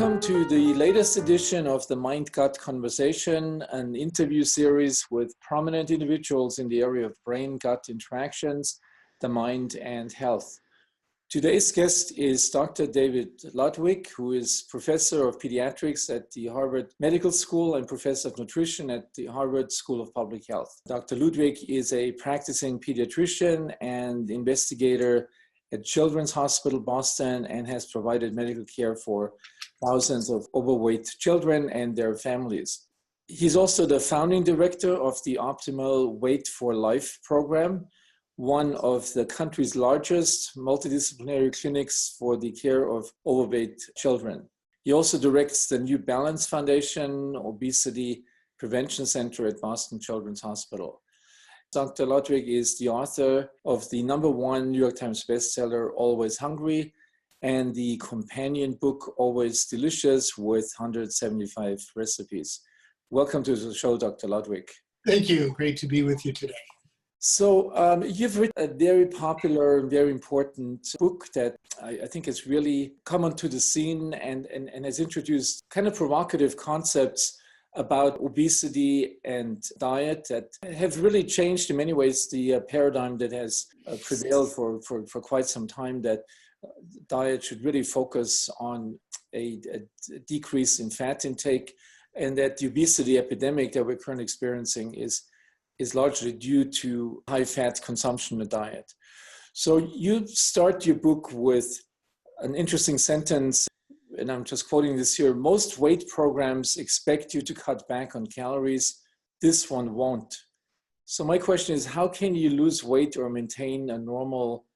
Welcome to the latest edition of the Mind-Gut Conversation, an interview series with prominent individuals in the area of brain-gut interactions, the mind, and health. Today's guest is Dr. David Ludwig, who is professor of pediatrics at the Harvard Medical School and professor of nutrition at the Harvard School of Public Health. Dr. Ludwig is a practicing pediatrician and investigator at Children's Hospital Boston and has provided medical care for thousands of overweight children and their families. He's also the founding director of the Optimal Weight for Life program, one of the country's largest multidisciplinary clinics for the care of overweight children. He also directs the New Balance Foundation Obesity Prevention Center at Boston Children's Hospital. Dr. Ludwig is the author of the #1 New York Times bestseller, Always Hungry, and the companion book, Always Delicious, with 175 recipes. Welcome to the show, Dr. Ludwig. Thank you. Great to be with you today. So you've written a very popular, very important book that I think has really come onto the scene and has introduced kind of provocative concepts about obesity and diet that have really changed in many ways the paradigm that has prevailed for quite some time, that diet should really focus on a decrease in fat intake, and that the obesity epidemic that we're currently experiencing is largely due to high fat consumption in the diet. So you start your book with an interesting sentence, and I'm just quoting this here: most weight programs expect you to cut back on calories. This one won't. So my question is, how can you lose weight or maintain a normal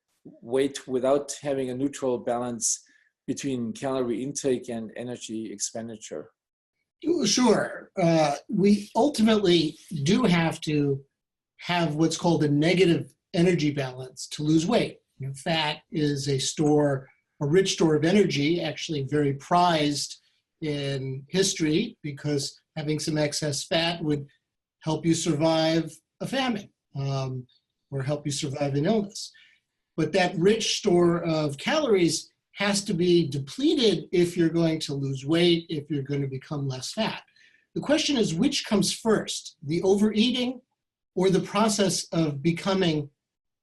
weight without having a neutral balance between calorie intake and energy expenditure? Sure. We ultimately do have to have what's called a negative energy balance to lose weight. Fat is a rich store of energy, actually very prized in history, because having some excess fat would help you survive a famine or help you survive an illness. But that rich store of calories has to be depleted if you're going to lose weight, if you're going to become less fat. The question is, which comes first, the overeating or the process of becoming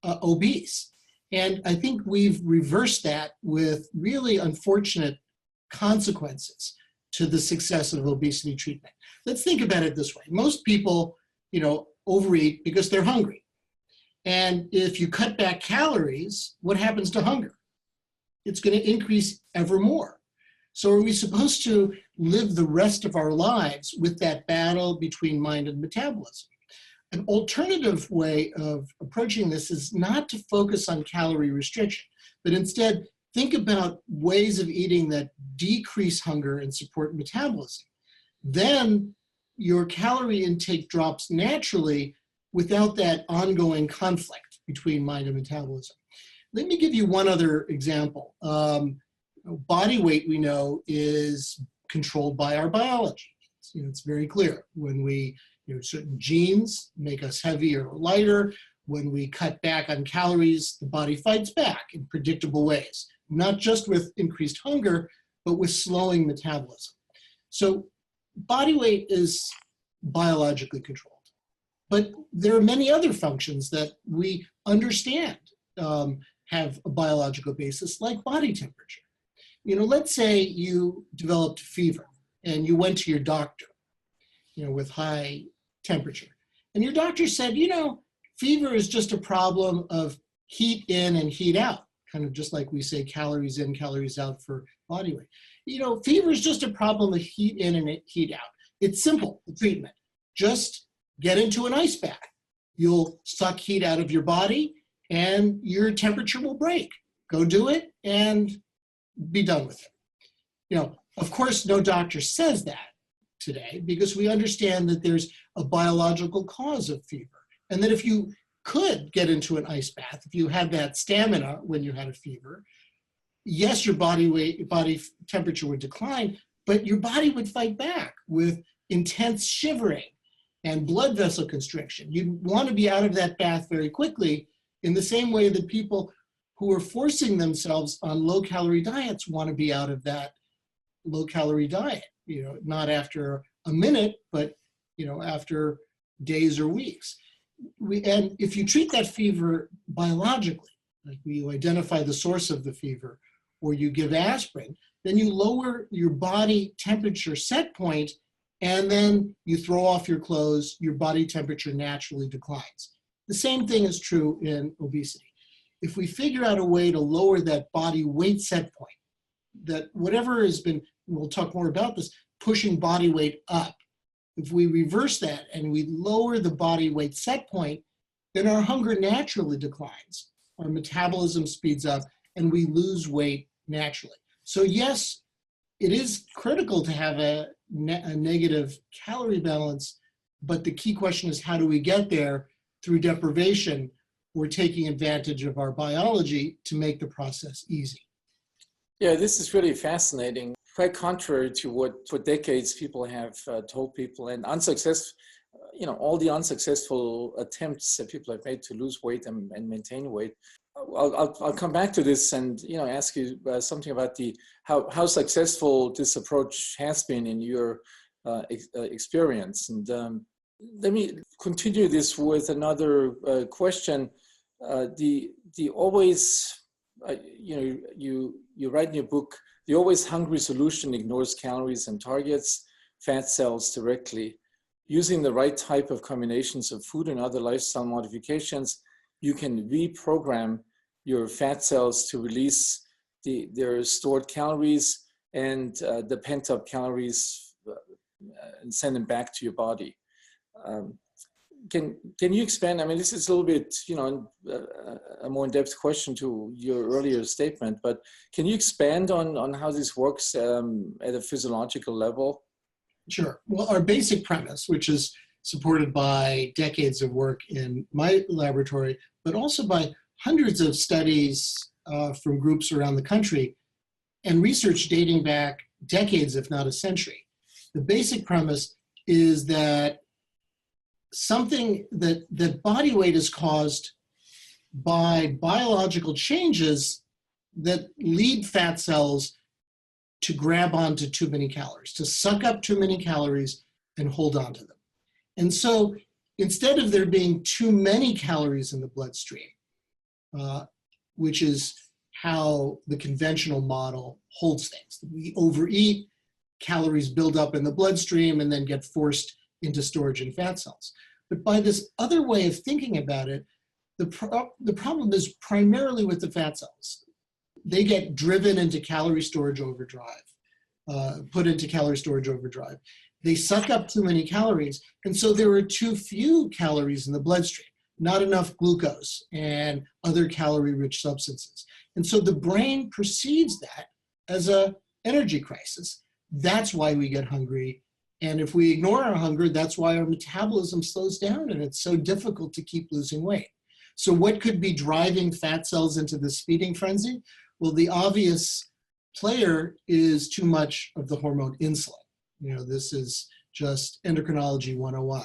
obese? And I think we've reversed that with really unfortunate consequences to the success of obesity treatment. Let's think about it this way. Most people, overeat because they're hungry. And if you cut back calories, what happens to hunger? It's going to increase ever more. So are we supposed to live the rest of our lives with that battle between mind and metabolism? An alternative way of approaching this is not to focus on calorie restriction, but instead think about ways of eating that decrease hunger and support metabolism. Then your calorie intake drops naturally without that ongoing conflict between mind and metabolism. Let me give you one other example. Body weight, we know, is controlled by our biology. It's very clear. When we, certain genes make us heavier or lighter. When we cut back on calories, the body fights back in predictable ways, not just with increased hunger, but with slowing metabolism. So body weight is biologically controlled. But there are many other functions that we understand have a biological basis, like body temperature. Let's say you developed fever and you went to your doctor, with high temperature. And your doctor said, fever is just a problem of heat in and heat out, kind of just like we say calories in, calories out for body weight. Fever is just a problem of heat in and heat out. It's simple, the treatment. Just get into an ice bath. You'll suck heat out of your body and your temperature will break. Go do it and be done with it. Of course, no doctor says that today, because we understand that there's a biological cause of fever. And that if you could get into an ice bath, if you had that stamina when you had a fever, yes, your body temperature would decline, but your body would fight back with intense shivering and blood vessel constriction. You'd want to be out of that bath very quickly, in the same way that people who are forcing themselves on low-calorie diets want to be out of that low-calorie diet, not after a minute, but, after days or weeks. And if you treat that fever biologically, like you identify the source of the fever, or you give aspirin, then you lower your body temperature set point, and then you throw off your clothes, your body temperature naturally declines. The same thing is true in obesity. If we figure out a way to lower that body weight set point, that whatever has been, we'll talk more about this, pushing body weight up, if we reverse that and we lower the body weight set point, then our hunger naturally declines, our metabolism speeds up, and we lose weight naturally. So yes, it is critical to have a negative calorie balance, but the key question is, how do we get there? Through deprivation or taking advantage of our biology to make the process easy. Yeah, this is really fascinating. Quite contrary to what for decades people have told people, and unsuccessful, all the unsuccessful attempts that people have made to lose weight and maintain weight. I'll come back to this and ask you something about how successful this approach has been in your experience. And let me continue this with another question. The always you write in your book, the always hungry solution ignores calories and targets fat cells directly. Using the right type of combinations of food and other lifestyle modifications, you can reprogram your fat cells to release their stored calories and the pent-up calories and send them back to your body. Can you expand? I mean, this is a little bit, a more in-depth question to your earlier statement, but can you expand on how this works at a physiological level? Sure. Well, our basic premise, which is supported by decades of work in my laboratory, but also by hundreds of studies from groups around the country and research dating back decades, if not a century. The basic premise is that that body weight is caused by biological changes that lead fat cells to grab onto too many calories, to suck up too many calories and hold on to them. And so instead of there being too many calories in the bloodstream, which is how the conventional model holds things, we overeat, calories build up in the bloodstream and then get forced into storage in fat cells. But by this other way of thinking about it, the problem is primarily with the fat cells. They get driven into calorie storage overdrive, put into calorie storage overdrive. They suck up too many calories, and so there are too few calories in the bloodstream, not enough glucose and other calorie-rich substances. And so the brain perceives that as an energy crisis. That's why we get hungry. And if we ignore our hunger, that's why our metabolism slows down and it's so difficult to keep losing weight. So what could be driving fat cells into this feeding frenzy? Well, the obvious player is too much of the hormone insulin. This is just endocrinology 101.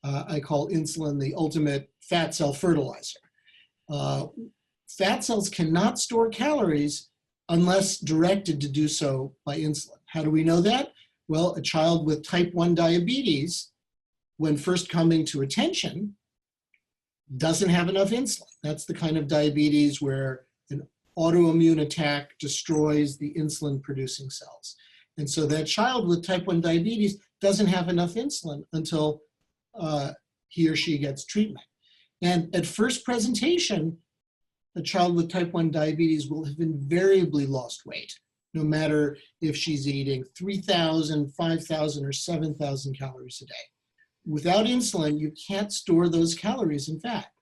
I call insulin the ultimate fat cell fertilizer. Fat cells cannot store calories unless directed to do so by insulin. How do we know that? Well, a child with type 1 diabetes, when first coming to attention, doesn't have enough insulin. That's the kind of diabetes where an autoimmune attack destroys the insulin-producing cells. And so that child with type 1 diabetes doesn't have enough insulin until he or she gets treatment. And at first presentation, a child with type 1 diabetes will have invariably lost weight, no matter if she's eating 3,000, 5,000, or 7,000 calories a day. Without insulin, you can't store those calories in fat.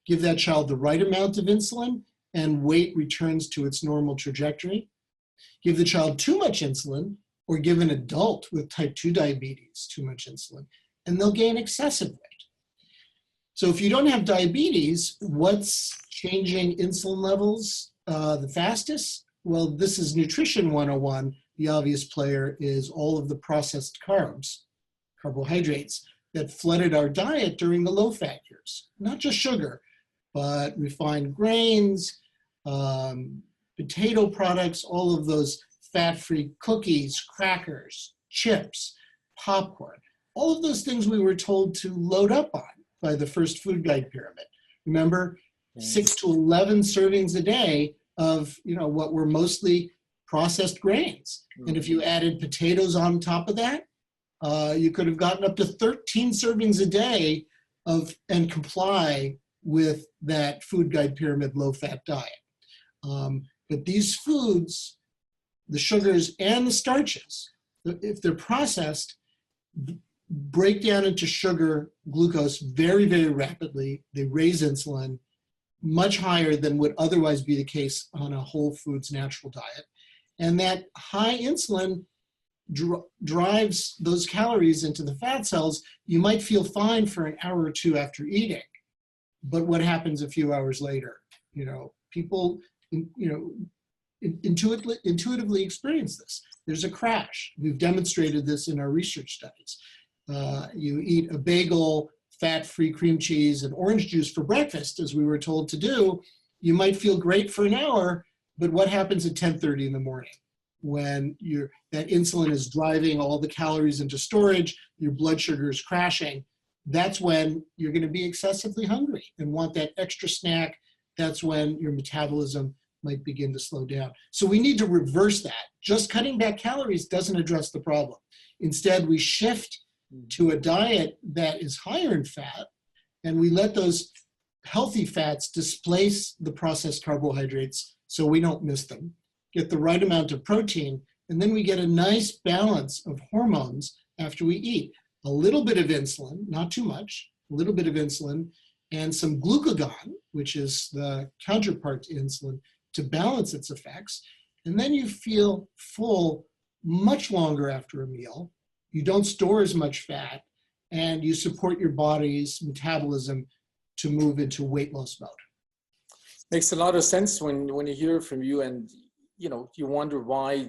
Give that child the right amount of insulin, and weight returns to its normal trajectory. Give the child too much insulin, or give an adult with type 2 diabetes too much insulin, and they'll gain excessive weight. So if you don't have diabetes, what's changing insulin levels the fastest? Well, this is nutrition 101. The obvious player is all of the processed carbs, carbohydrates, that flooded our diet during the low-fat years. Not just sugar, but refined grains, potato products, all of those fat-free cookies, crackers, chips, popcorn. All of those things we were told to load up on by the first food guide pyramid. Remember, 6 to 11 servings a day of, what were mostly processed grains. And if you added potatoes on top of that, you could have gotten up to 13 servings a day and comply with that food guide pyramid low-fat diet. But these foods, the sugars and the starches, if they're processed, break down into sugar, glucose very, very rapidly. They raise insulin much higher than would otherwise be the case on a whole foods natural diet. And that high insulin drives those calories into the fat cells. You might feel fine for an hour or two after eating, but what happens a few hours later? People, intuitively experience this. There's a crash. We've demonstrated this in our research studies. You eat a bagel, fat-free cream cheese, and orange juice for breakfast, as we were told to do. You might feel great for an hour, but what happens at 10:30 in the morning when that insulin is driving all the calories into storage, your blood sugar is crashing? That's when you're going to be excessively hungry and want that extra snack. That's when your metabolism might begin to slow down. So we need to reverse that. Just cutting back calories doesn't address the problem. Instead, we shift to a diet that is higher in fat, and we let those healthy fats displace the processed carbohydrates so we don't miss them, get the right amount of protein, and then we get a nice balance of hormones after we eat. A little bit of insulin, not too much, a little bit of insulin, and some glucagon, which is the counterpart to insulin, to balance its effects. And then you feel full much longer after a meal. You don't store as much fat, and you support your body's metabolism to move into weight loss mode. Makes a lot of sense when you hear from you, and you wonder why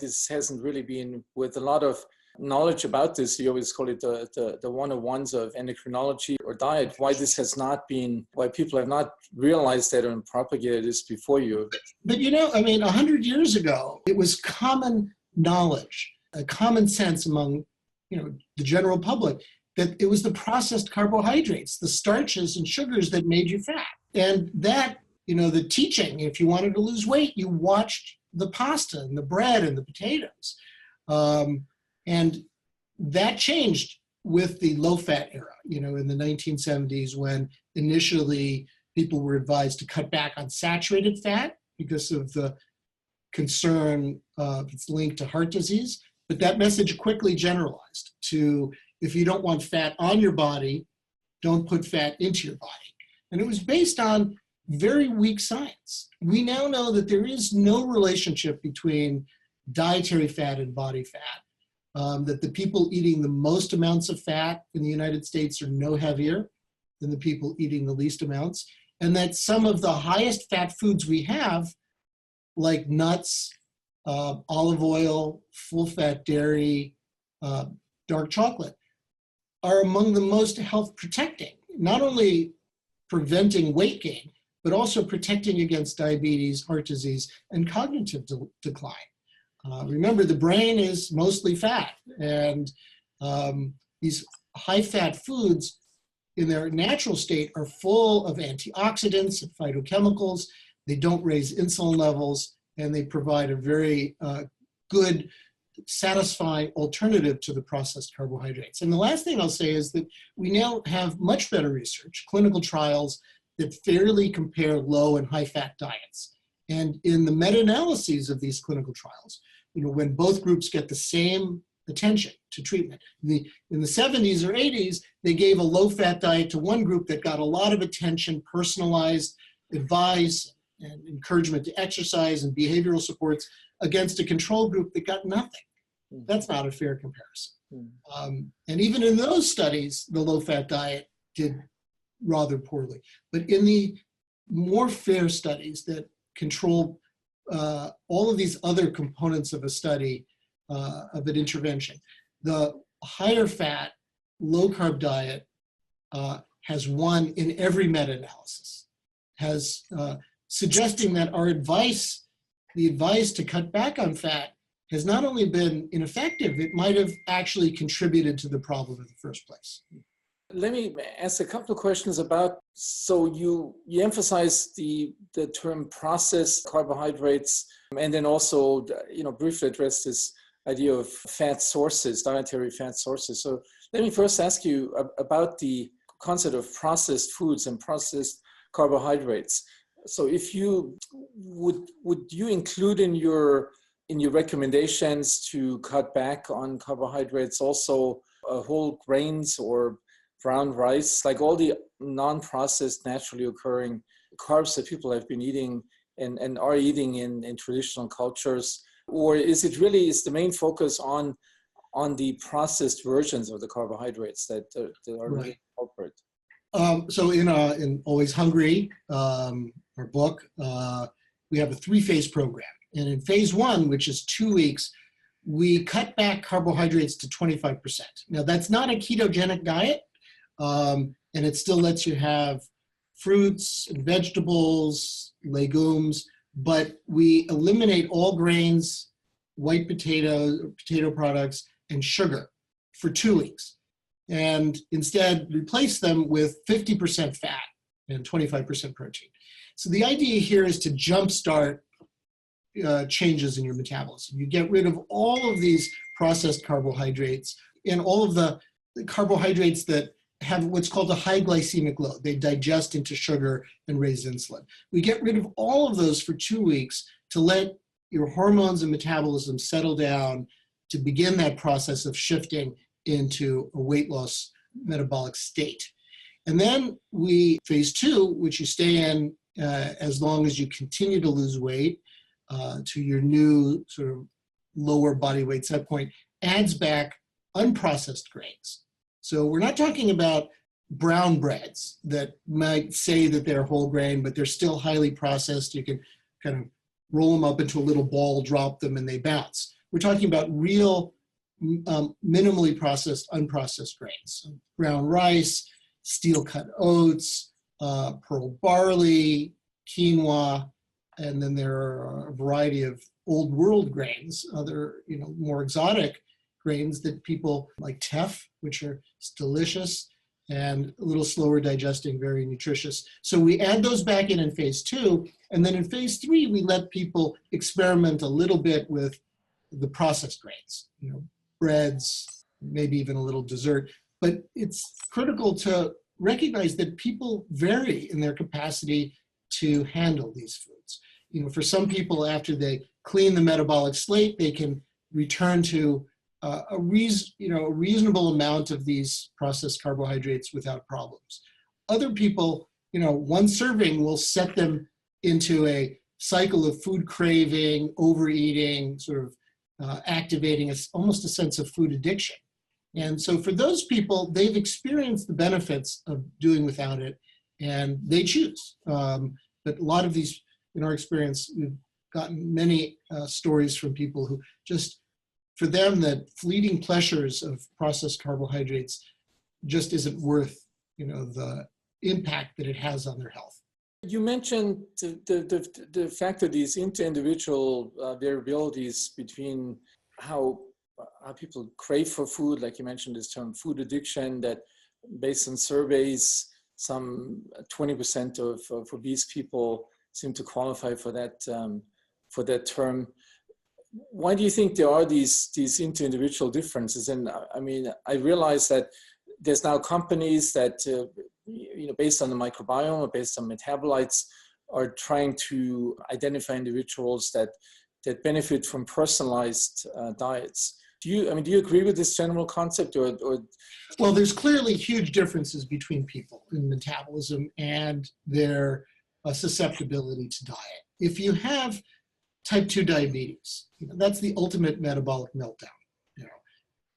this hasn't really been, with a lot of knowledge about this, you always call it the 101s of endocrinology or diet, why this has not been, why people have not realized that and propagated this before you. But 100 years ago, it was common knowledge, a common sense among the general public, that it was the processed carbohydrates, the starches and sugars that made you fat. And that, the teaching, if you wanted to lose weight, you watched the pasta and the bread and the potatoes. And that changed with the low-fat era, in the 1970s, when initially people were advised to cut back on saturated fat because of the concern of its link to heart disease. But that message quickly generalized to, if you don't want fat on your body, don't put fat into your body. And it was based on very weak science. We now know that there is no relationship between dietary fat and body fat. That the people eating the most amounts of fat in the United States are no heavier than the people eating the least amounts, and that some of the highest fat foods we have, like nuts, olive oil, full-fat dairy, dark chocolate, are among the most health-protecting, not only preventing weight gain, but also protecting against diabetes, heart disease, and cognitive decline. Remember, the brain is mostly fat, and these high-fat foods in their natural state are full of antioxidants and phytochemicals. They don't raise insulin levels, and they provide a very good, satisfying alternative to the processed carbohydrates. And the last thing I'll say is that we now have much better research, clinical trials that fairly compare low and high-fat diets. And in the meta-analyses of these clinical trials, when both groups get the same attention to treatment. In the 70s or 80s, they gave a low-fat diet to one group that got a lot of attention, personalized advice and encouragement to exercise and behavioral supports, against a control group that got nothing. That's not a fair comparison. And even in those studies, the low-fat diet did rather poorly. But in the more fair studies that control all of these other components of a study, of an intervention, the higher fat, low carb diet has won in every meta-analysis, suggesting that our advice, the advice to cut back on fat, has not only been ineffective, it might have actually contributed to the problem in the first place. Let me ask a couple of questions about, so you emphasize the term processed carbohydrates, and then also, briefly address this idea of fat sources, dietary fat sources. So let me first ask you about the concept of processed foods and processed carbohydrates. So if you would you include in your recommendations to cut back on carbohydrates also whole grains or brown rice, like all the non-processed, naturally occurring carbs that people have been eating and are eating in traditional cultures? Or is the main focus on the processed versions of the carbohydrates that are really culprit? So in Always Hungry, our book, we have a 3-phase program. And in phase 1, which is 2 weeks, we cut back carbohydrates to 25%. Now, that's not a ketogenic diet, and it still lets you have fruits and vegetables, legumes, but we eliminate all grains, white potatoes, potato products, and sugar for 2 weeks. And instead replace them with 50% fat and 25% protein. So the idea here is to jumpstart changes in your metabolism. You get rid of all of these processed carbohydrates and all of the carbohydrates that have what's called a high glycemic load. They digest into sugar and raise insulin. We get rid of all of those for 2 weeks to let your hormones and metabolism settle down to begin that process of shifting into a weight loss metabolic state. And then phase 2, which you stay in as long as you continue to lose weight to your new sort of lower body weight set point, adds back unprocessed grains. So we're not talking about brown breads that might say that they're whole grain, but they're still highly processed. You can kind of roll them up into a little ball, drop them, and they bounce. We're talking about real minimally processed, unprocessed grains. So brown rice, steel-cut oats, pearl barley, quinoa, and then there are a variety of old world grains, other more exotic grains that people like teff, which are delicious and a little slower digesting, very nutritious. So we add those back in phase 2, and then in phase 3 we let people experiment a little bit with the processed grains, breads, maybe even a little dessert. But it's critical to recognize that people vary in their capacity to handle these foods. For some people, after they clean the metabolic slate, they can return to a reasonable amount of these processed carbohydrates without problems. Other people, one serving will set them into a cycle of food craving, overeating, sort of activating almost a sense of food addiction. And so for those people, they've experienced the benefits of doing without it, and they choose. But a lot of these, in our experience, we've gotten many stories from people who just, for them, the fleeting pleasures of processed carbohydrates just isn't worth, the impact that it has on their health. You mentioned the fact that these inter-individual variabilities between how people crave for food, like you mentioned this term food addiction, that based on surveys, some 20% of obese people seem to qualify for that term. Why do you think there are these inter-individual differences? And I realize that there's now companies that, based on the microbiome or based on metabolites, are trying to identify individuals that benefit from personalized diets. Do you agree with this general concept, or? Well, there's clearly huge differences between people in metabolism and their susceptibility to diet. If you have type 2 diabetes, that's the ultimate metabolic meltdown.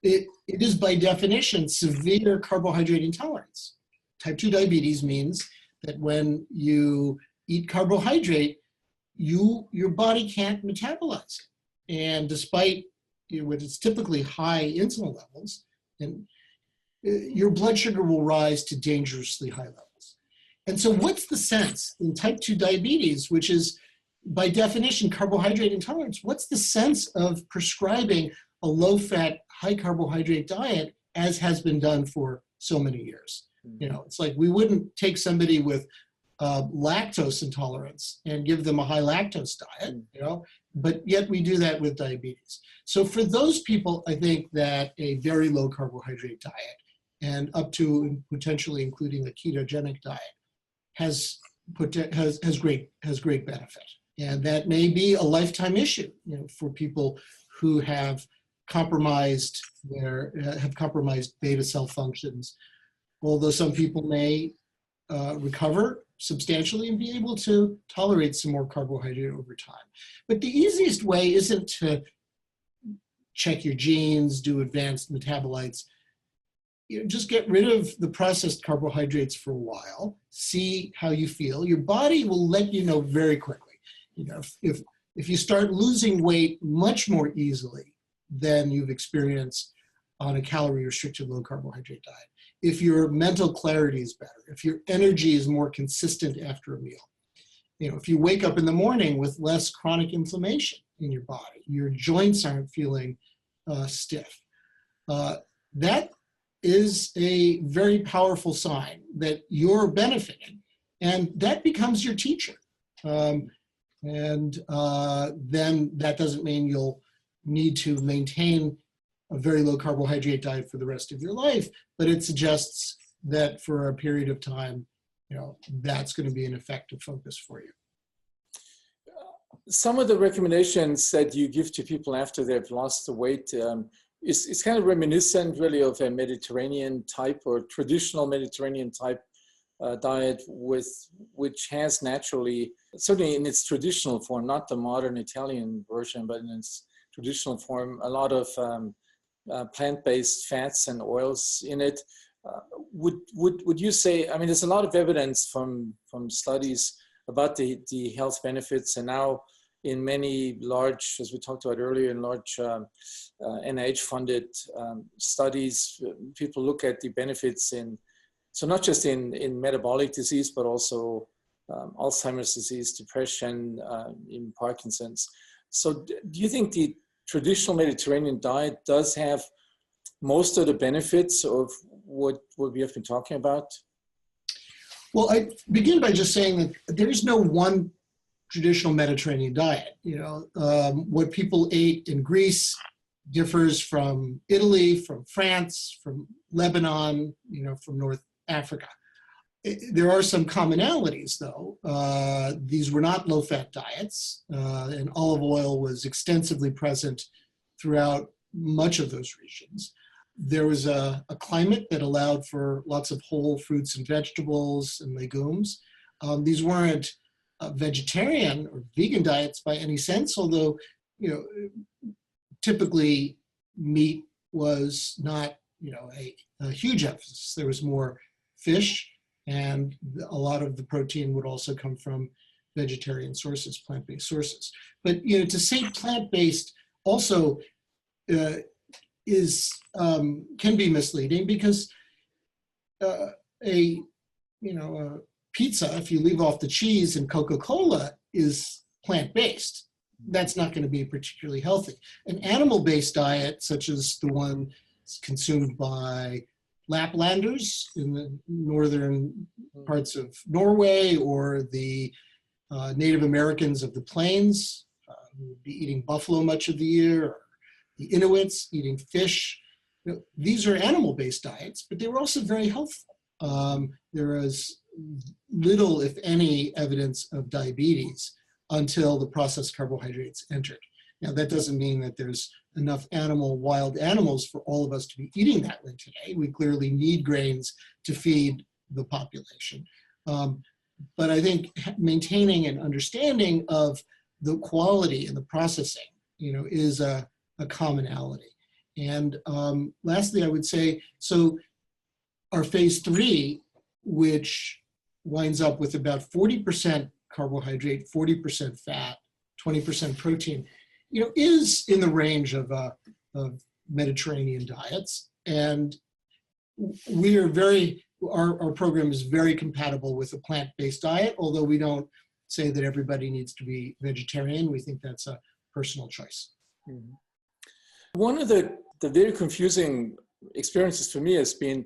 It is by definition severe carbohydrate intolerance. Type 2 diabetes means that when you eat carbohydrate, your body can't metabolize it. And despite what is typically high insulin levels, and your blood sugar will rise to dangerously high levels. And so what's the sense in type 2 diabetes, which is by definition, carbohydrate intolerance, what's the sense of prescribing a low-fat, high-carbohydrate diet as has been done for so many years? You know, it's like we wouldn't take somebody with lactose intolerance and give them a high lactose diet, you know, but yet we do that with diabetes. So for those people, I think that a very low carbohydrate diet and up to potentially including a ketogenic diet has great benefit. And that may be a lifetime issue, you know, for people who have compromised beta cell functions. Although some people may recover substantially and be able to tolerate some more carbohydrate over time. But the easiest way isn't to check your genes, do advanced metabolites. You know, just get rid of the processed carbohydrates for a while, see how you feel. Your body will let you know very quickly. You know, if you start losing weight much more easily than you've experienced on a calorie-restricted low carbohydrate diet, if your mental clarity is better, if your energy is more consistent after a meal, you know, if you wake up in the morning with less chronic inflammation in your body, your joints aren't feeling stiff, that is a very powerful sign that you're benefiting, and that becomes your teacher. Then that doesn't mean you'll need to maintain a very low carbohydrate diet for the rest of your life, but it suggests that for a period of time, you know, that's going to be an effective focus for you. Some of the recommendations that you give to people after they've lost the weight is kind of reminiscent really of a Mediterranean type or traditional Mediterranean type diet which has naturally, certainly in its traditional form, not the modern Italian version, but in its traditional form, a lot of plant-based fats and oils in it. Would you say, I mean, there's a lot of evidence from studies about the health benefits, and now in many large, as we talked about earlier, in large NIH-funded studies, people look at the benefits so not just in metabolic disease, but also Alzheimer's disease, depression, in Parkinson's. So do you think the traditional Mediterranean diet does have most of the benefits of what we have been talking about? Well, I begin by just saying that there is no one traditional Mediterranean diet. You know, what people ate in Greece differs from Italy, from France, from Lebanon, you know, from North Africa. There are some commonalities, though. These were not low-fat diets, and olive oil was extensively present throughout much of those regions. There was a climate that allowed for lots of whole fruits and vegetables and legumes. These weren't vegetarian or vegan diets by any sense, although, you know, typically meat was not, you know, a huge emphasis. There was more fish, and a lot of the protein would also come from vegetarian sources, plant-based sources. But, you know, to say plant-based also can be misleading, because a pizza, if you leave off the cheese, and Coca-Cola is plant-based, that's not going to be particularly healthy. An animal-based diet, such as the one consumed by Laplanders in the northern parts of Norway, or the Native Americans of the plains who would be eating buffalo much of the year, or the Inuits eating fish. You know, these are animal-based diets, but they were also very helpful. There was little, if any, evidence of diabetes until the processed carbohydrates entered. Now, that doesn't mean that there's enough wild animals for all of us to be eating that way today. We clearly need grains to feed the population. But I think maintaining an understanding of the quality and the processing, you know, is a commonality. And lastly, I would say, so our phase 3, which winds up with about 40% carbohydrate, 40% fat, 20% protein, you know, is in the range of Mediterranean diets. And we are our program is very compatible with a plant-based diet, although we don't say that everybody needs to be vegetarian. We think that's a personal choice. Mhm. One of the very confusing experiences for me has been,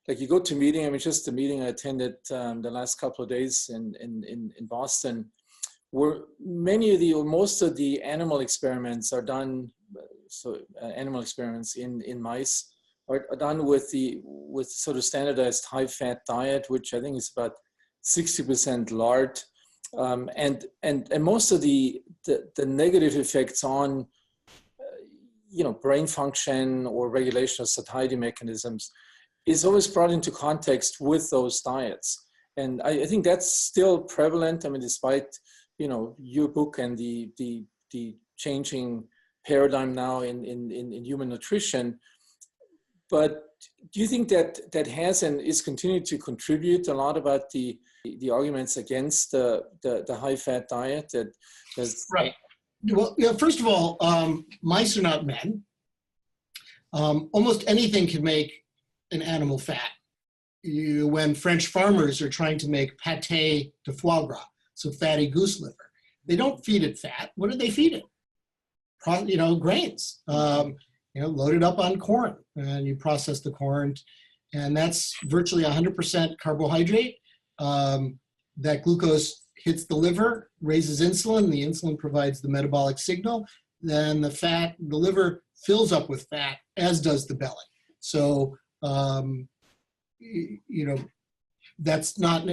like, you go to a meeting. I mean, just the meeting I attended the last couple of days in Boston, where most of the animal experiments are done. So animal experiments in mice are done with sort of standardized high-fat diet, which I think is about 60% lard, and most of the negative effects on brain function or regulation of satiety mechanisms is always brought into context with those diets. And I think that's still prevalent. I mean, despite your book and the changing paradigm now in human nutrition. But do you think that has and is continuing to contribute a lot about the arguments against the high-fat diet? Right. Well, first of all, mice are not men. Almost anything can make an animal fat. When French farmers are trying to make pâté de foie gras, so fatty goose liver, they don't feed it fat. What do they feed it? Grains. Loaded up on corn, and you process the corn, and that's virtually 100% carbohydrate. That glucose hits the liver, raises insulin. The insulin provides the metabolic signal. Then the liver fills up with fat, as does the belly. So, that's not,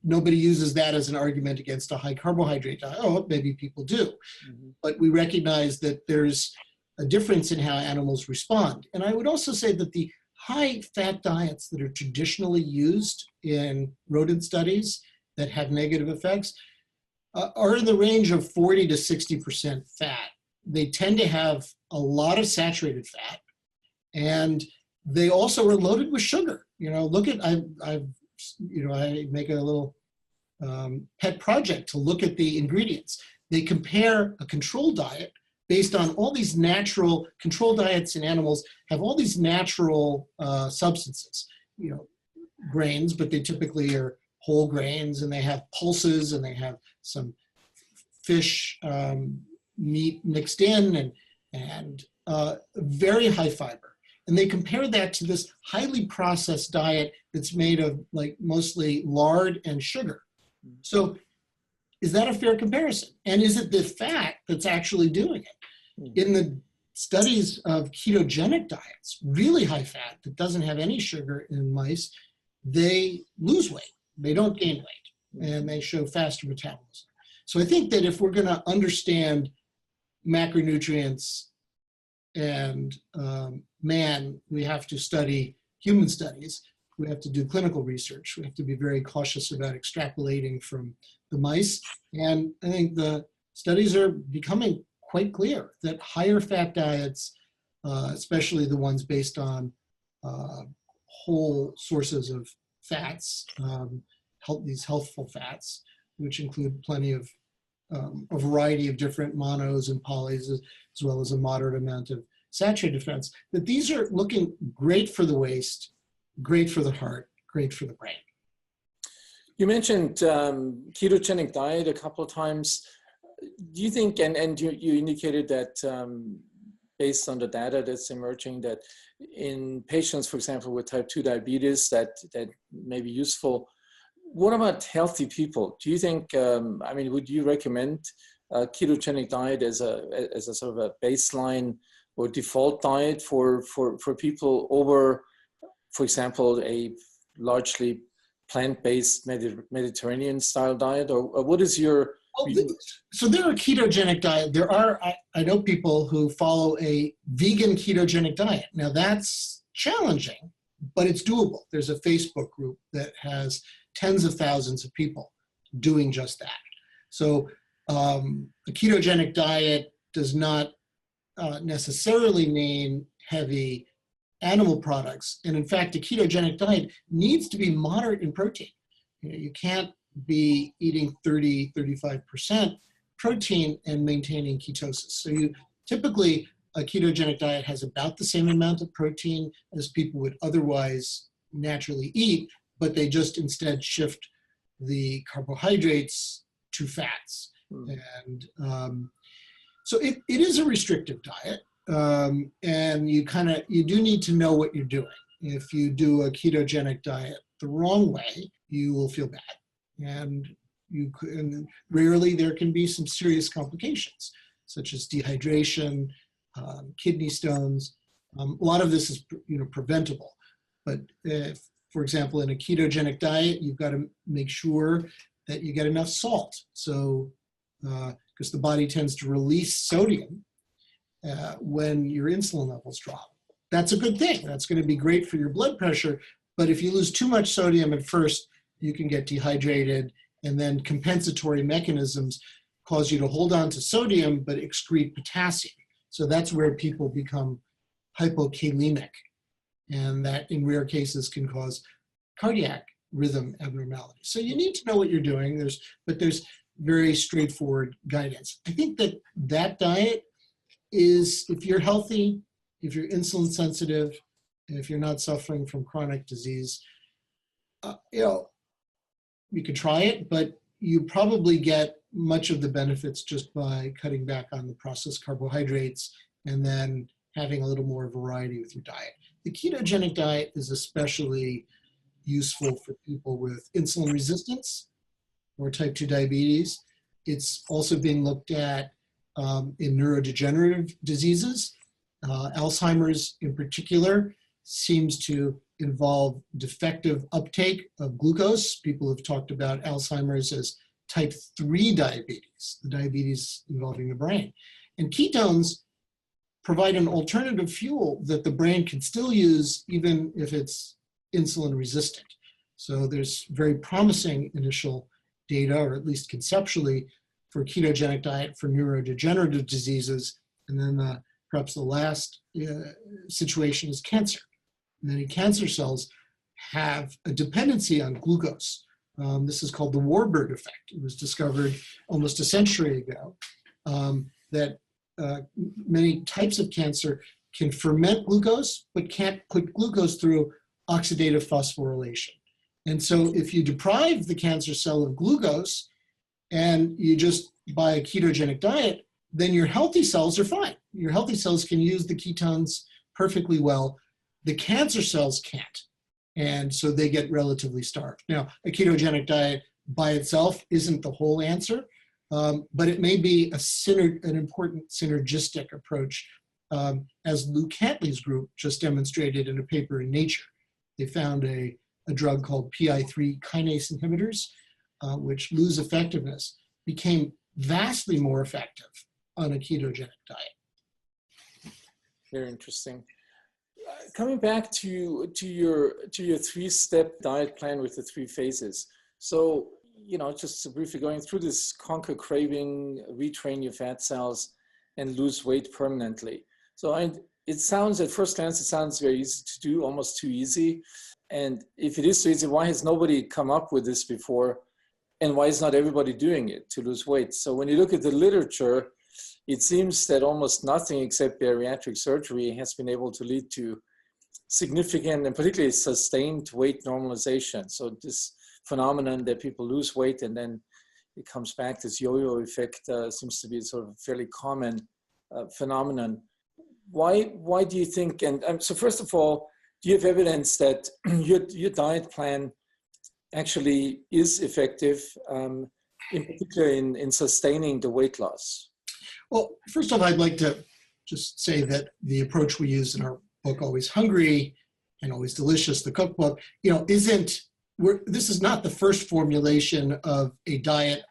nobody uses that as an argument against a high carbohydrate diet. Oh, maybe people do. Mm-hmm. But we recognize that there's a difference in how animals respond. And I would also say that the high fat diets that are traditionally used in rodent studies that have negative effects are in the range of 40 to 60% fat. They tend to have a lot of saturated fat, and they also are loaded with sugar. I make a little pet project to look at the ingredients. They compare a control diet based on all these natural control diets in animals have all these natural substances, grains, but they typically are whole grains, and they have pulses, and they have some fish meat mixed in, and very high fiber. And they compare that to this highly processed diet that's made of mostly lard and sugar. So is that a fair comparison? And is it the fat that's actually doing it? In the studies of ketogenic diets, really high fat that doesn't have any sugar in mice, they lose weight. They don't gain weight, and they show faster metabolism. So I think that if we're going to understand macronutrients and we have to study human studies. We have to do clinical research. We have to be very cautious about extrapolating from the mice. And I think the studies are becoming quite clear that higher fat diets, especially the ones based on whole sources of fats, these healthful fats, which include plenty of a variety of different monos and polys, as well as a moderate amount of saturated fats, that these are looking great for the waist, great for the heart, great for the brain. You mentioned ketogenic diet a couple of times. Do you think, and you indicated that based on the data that's emerging, that in patients, for example, with type 2 diabetes, that may be useful. What about healthy people? Do you think, would you recommend a ketogenic diet as a sort of a baseline or default diet for people over, for example, a largely plant-based Mediterranean style diet? Or what is your... So there are ketogenic diet. I know people who follow a vegan ketogenic diet. Now that's challenging, but it's doable. There's a Facebook group that has tens of thousands of people doing just that. So a ketogenic diet does not necessarily mean heavy animal products. And in fact, a ketogenic diet needs to be moderate in protein. You can't be eating 30-35% protein and maintaining ketosis. So typically a ketogenic diet has about the same amount of protein as people would otherwise naturally eat, but they just instead shift the carbohydrates to fats. Mm. And so it is a restrictive diet. And you do need to know what you're doing. If you do a ketogenic diet the wrong way, you will feel bad. And and rarely there can be some serious complications, such as dehydration, kidney stones. A lot of this is preventable. But if, for example, in a ketogenic diet, you've got to make sure that you get enough salt. So, because the body tends to release sodium when your insulin levels drop. That's a good thing. That's going to be great for your blood pressure. But if you lose too much sodium at first, you can get dehydrated, and then compensatory mechanisms cause you to hold on to sodium but excrete potassium. So that's where people become hypokalemic, and that in rare cases can cause cardiac rhythm abnormalities. So you need to know what you're doing. But there's very straightforward guidance. I think that diet is, if you're healthy, if you're insulin sensitive, and if you're not suffering from chronic disease, you could try it, but you probably get much of the benefits just by cutting back on the processed carbohydrates and then having a little more variety with your diet. The ketogenic diet is especially useful for people with insulin resistance or type 2 diabetes. It's also being looked at in neurodegenerative diseases. Alzheimer's in particular seems to involve defective uptake of glucose. People have talked about Alzheimer's as type 3 diabetes, the diabetes involving the brain. And ketones provide an alternative fuel that the brain can still use even if it's insulin resistant. So there's very promising initial data, or at least conceptually, for a ketogenic diet for neurodegenerative diseases. And then perhaps the last situation is cancer. Many cancer cells have a dependency on glucose. This is called the Warburg effect. It was discovered almost a century ago that many types of cancer can ferment glucose, but can't put glucose through oxidative phosphorylation. And so if you deprive the cancer cell of glucose and you just buy a ketogenic diet, then your healthy cells are fine. Your healthy cells can use the ketones perfectly well. The cancer cells can't. And so they get relatively starved. Now, a ketogenic diet by itself isn't the whole answer, but it may be an important synergistic approach, as Lou Cantley's group just demonstrated in a paper in Nature. They found a drug called PI3 kinase inhibitors, which lose effectiveness, became vastly more effective on a ketogenic diet. Very interesting. Coming back to your 3-step diet plan with the 3 phases. So, just briefly going through this: conquer craving, retrain your fat cells, and lose weight permanently. So it sounds, at first glance, it sounds very easy to do, almost too easy. And if it is so easy, why has nobody come up with this before? And why is not everybody doing it to lose weight? So when you look at the literature, it seems that almost nothing except bariatric surgery has been able to lead to significant and particularly sustained weight normalization. So this phenomenon that people lose weight and then it comes back, this yo-yo effect seems to be sort of a fairly common phenomenon. Why do you think, and so first of all, do you have evidence that your diet plan actually is effective, in particular in sustaining the weight loss? Well, first off, I'd like to just say that the approach we use in our book, Always Hungry and Always Delicious, the cookbook, this is not the first formulation of a diet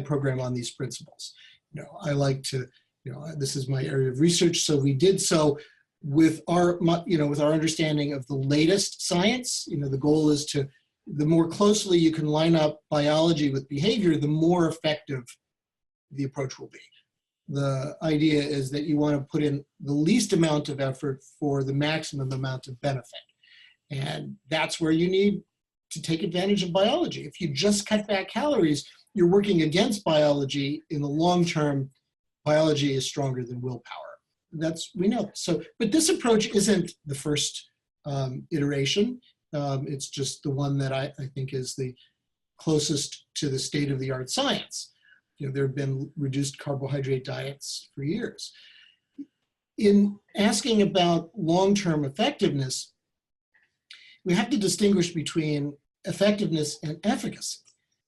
program on these principles. I like to, this is my area of research, so we did so with our understanding of the latest science. The goal is the more closely you can line up biology with behavior, the more effective the approach will be. The idea is that you want to put in the least amount of effort for the maximum amount of benefit. And that's where you need to take advantage of biology. If you just cut back calories, you're working against biology. In the long term, biology is stronger than willpower. We know. So, but this approach isn't the first iteration. It's just the one that I think is the closest to the state-of-the-art science. There have been reduced carbohydrate diets for years. In asking about long-term effectiveness, we have to distinguish between effectiveness and efficacy.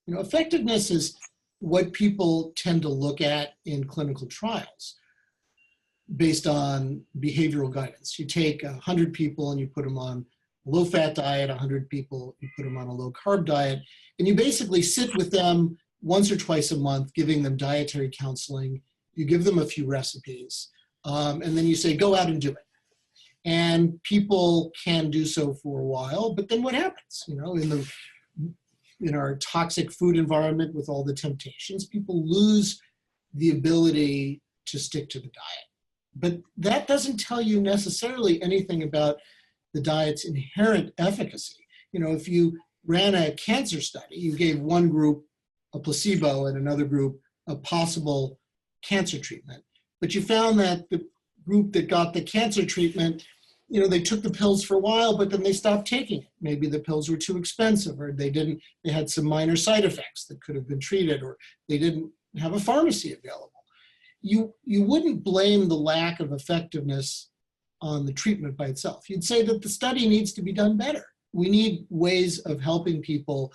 Effectiveness is what people tend to look at in clinical trials based on behavioral guidance. You take 100 people and you put them on a low-fat diet, 100 people, you put them on a low-carb diet, and you basically sit with them once or twice a month, giving them dietary counseling. You give them a few recipes, and then you say, go out and do it. And people can do so for a while, but then what happens? In our toxic food environment with all the temptations, people lose the ability to stick to the diet. But that doesn't tell you necessarily anything about the diet's inherent efficacy. If you ran a cancer study, you gave one group a placebo and another group a possible cancer treatment, but you found that the group that got the cancer treatment, they took the pills for a while, but then they stopped taking it. Maybe the pills were too expensive, or they had some minor side effects that could have been treated, or they didn't have a pharmacy available. You wouldn't blame the lack of effectiveness on the treatment by itself. You'd say that the study needs to be done better. We need ways of helping people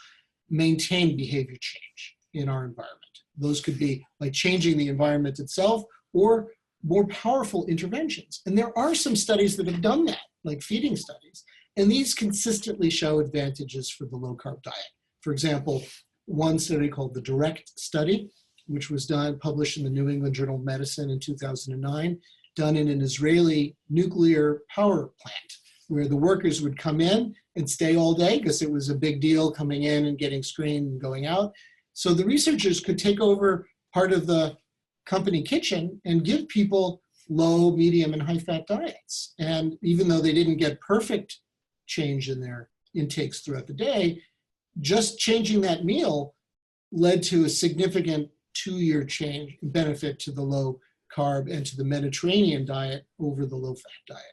maintain behavior change in our environment. Those could be by changing the environment itself or more powerful interventions. And there are some studies that have done that, like feeding studies. And these consistently show advantages for the low-carb diet. For example, one study called the DIRECT study, which was published in the New England Journal of Medicine in 2009, done in an Israeli nuclear power plant, where the workers would come in and stay all day because it was a big deal coming in and getting screened and going out. So the researchers could take over part of the company kitchen and give people low, medium, and high-fat diets. And even though they didn't get perfect change in their intakes throughout the day, just changing that meal led to a significant 2-year change benefit to the low-carb and to the Mediterranean diet over the low-fat diet.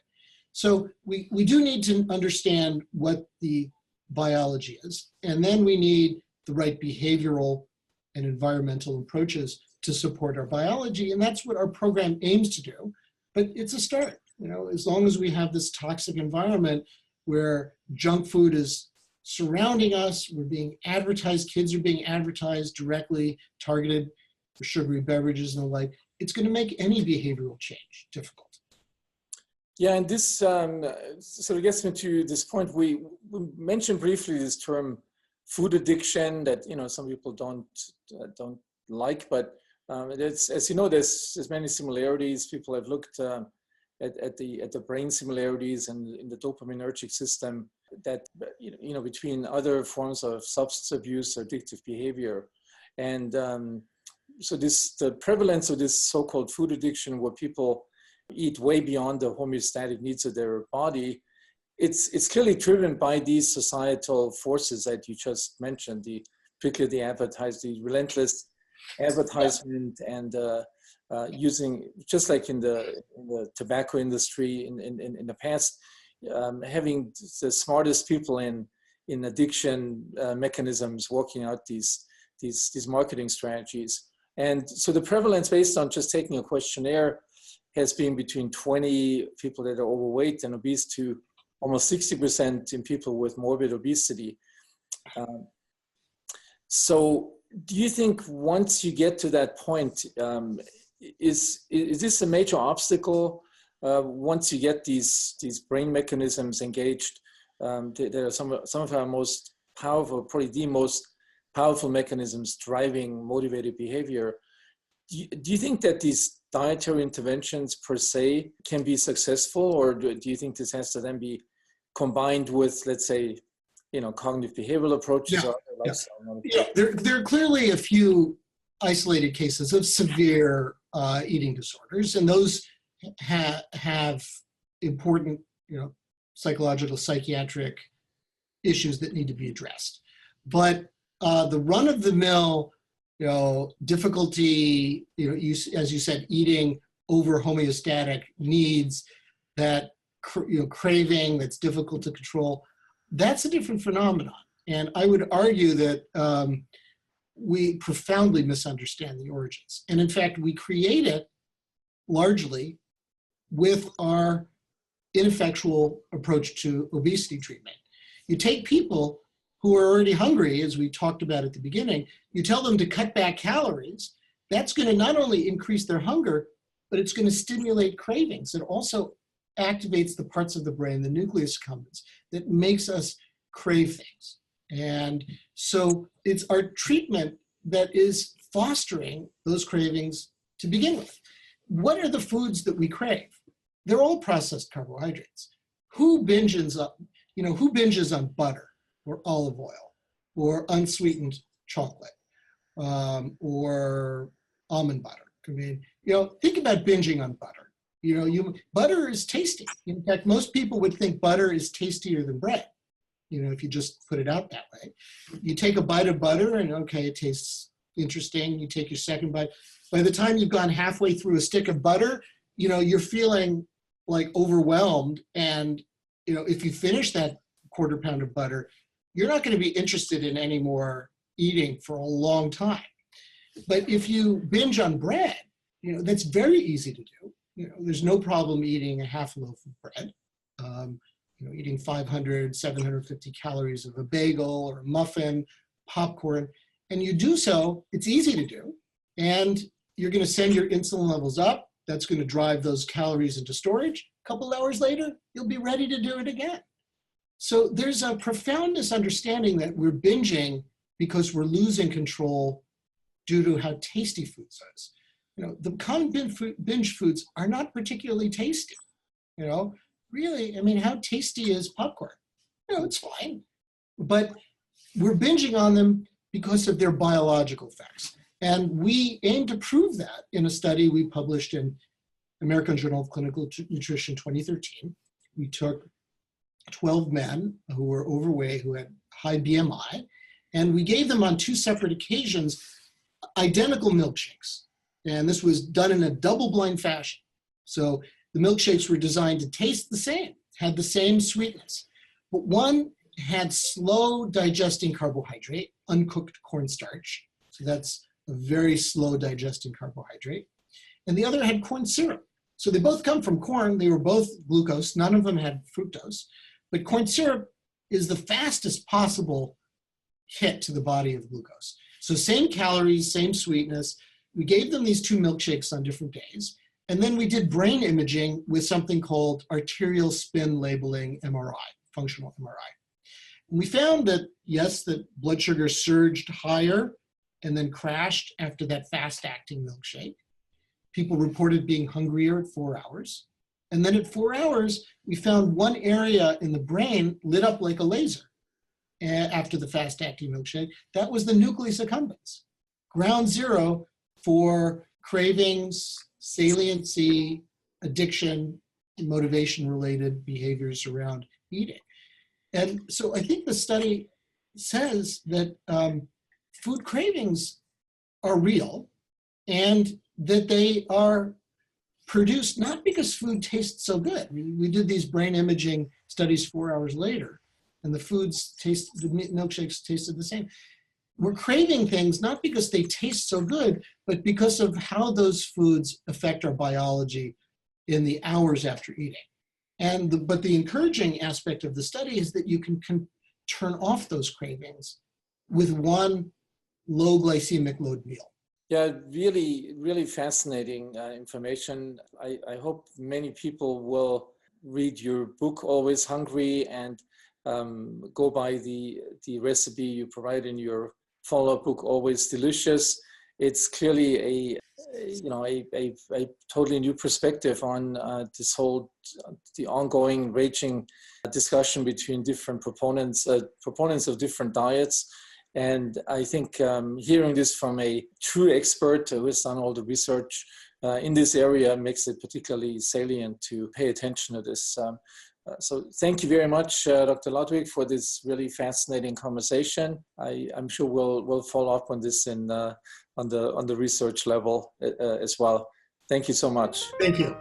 So we do need to understand what the biology is, and then we need the right behavioral and environmental approaches to support our biology, and that's what our program aims to do. But it's a start. As long as we have this toxic environment where junk food is surrounding us, we're being advertised, kids are being advertised directly, targeted for sugary beverages and the like, it's going to make any behavioral change difficult. Yeah, and this sort of gets me to this point. We mentioned briefly this term food addiction that some people don't like, but it's, as you know, there's many similarities. People have looked at the brain similarities and in the dopaminergic system that between other forms of substance abuse or addictive behavior, and so the prevalence of this so-called food addiction, where people eat way beyond the homeostatic needs of their body, it's clearly driven by these societal forces that you just mentioned, particularly the relentless advertisement and using, just like in the tobacco industry in the past, having the smartest people in addiction mechanisms working out these marketing strategies. And so the prevalence, based on just taking a questionnaire, has been between 20 people that are overweight and obese to almost 60% in people with morbid obesity. So do you think once you get to that point, is this a major obstacle once you get these brain mechanisms engaged? There are some of our most powerful, probably the most powerful mechanisms driving motivated behavior. Do you think that these dietary interventions per se can be successful, or do you think this has to then be combined with, let's say, cognitive behavioral approaches? Yeah. There are clearly a few isolated cases of severe eating disorders, and those have important, psychological, psychiatric issues that need to be addressed. But the run-of-the-mill, difficulty, as you said, eating over homeostatic needs, that craving that's difficult to control, that's a different phenomenon. And I would argue that we profoundly misunderstand the origins. And in fact, we create it largely with our ineffectual approach to obesity treatment. You take people who are already hungry, as we talked about at the beginning, you tell them to cut back calories. That's going to not only increase their hunger, but it's going to stimulate cravings. It also activates the parts of the brain, the nucleus accumbens, that makes us crave things. And so it's our treatment that is fostering those cravings to begin with. What are the foods that we crave? They're all processed carbohydrates. Who binges on butter or olive oil or unsweetened chocolate or almond butter? I mean, think about binging on butter. Butter is tasty. In fact, most people would think butter is tastier than bread, if you just put it out that way. You take a bite of butter and, okay, it tastes interesting. You take your second bite. By the time you've gone halfway through a stick of butter, you're feeling like overwhelmed. And, if you finish that quarter pound of butter, you're not going to be interested in any more eating for a long time. But if you binge on bread, that's very easy to do. There's no problem eating a half a loaf of bread, eating 500, 750 calories of a bagel or a muffin, popcorn, and you do so, it's easy to do, and you're going to send your insulin levels up. That's going to drive those calories into storage. A couple hours later, you'll be ready to do it again. So there's a profound misunderstanding that we're binging because we're losing control due to how tasty food is. The common binge foods are not particularly tasty. Really, how tasty is popcorn? It's fine. But we're binging on them because of their biological effects. And we aim to prove that in a study we published in American Journal of Clinical Nutrition 2013. We took 12 men who were overweight, who had high BMI, and we gave them on 2 separate occasions identical milkshakes. And this was done in a double-blind fashion. So the milkshakes were designed to taste the same, had the same sweetness. But one had slow digesting carbohydrate, uncooked cornstarch. So that's a very slow digesting carbohydrate. And the other had corn syrup. So they both come from corn. They were both glucose. None of them had fructose. But corn syrup is the fastest possible hit to the body of glucose. So same calories, same sweetness. We gave them these 2 milkshakes on different days. And then we did brain imaging with something called arterial spin labeling MRI, functional MRI. And we found that, yes, that blood sugar surged higher and then crashed after that fast-acting milkshake. People reported being hungrier at 4 hours. And then at 4 hours, we found one area in the brain lit up like a laser after the fast-acting milkshake. That was the nucleus accumbens, ground zero for cravings, saliency, addiction, motivation-related behaviors around eating. And so I think the study says that food cravings are real and that they are produced not because food tastes so good. We did these brain imaging studies 4 hours later, and the milkshakes tasted the same. We're craving things not because they taste so good, but because of how those foods affect our biology in the hours after eating. But the encouraging aspect of the study is that you can turn off those cravings with one low glycemic load meal. Yeah, really, really fascinating information. I hope many people will read your book, Always Hungry, and go by the recipe you provide in your follow-up book, Always Delicious. It's clearly a totally new perspective on the ongoing raging discussion between different proponents of different diets. And I think hearing this from a true expert who has done all the research in this area makes it particularly salient to pay attention to this. So thank you very much, Dr. Ludwig, for this really fascinating conversation. I'm sure we'll follow up on this on the research level as well. Thank you so much. Thank you.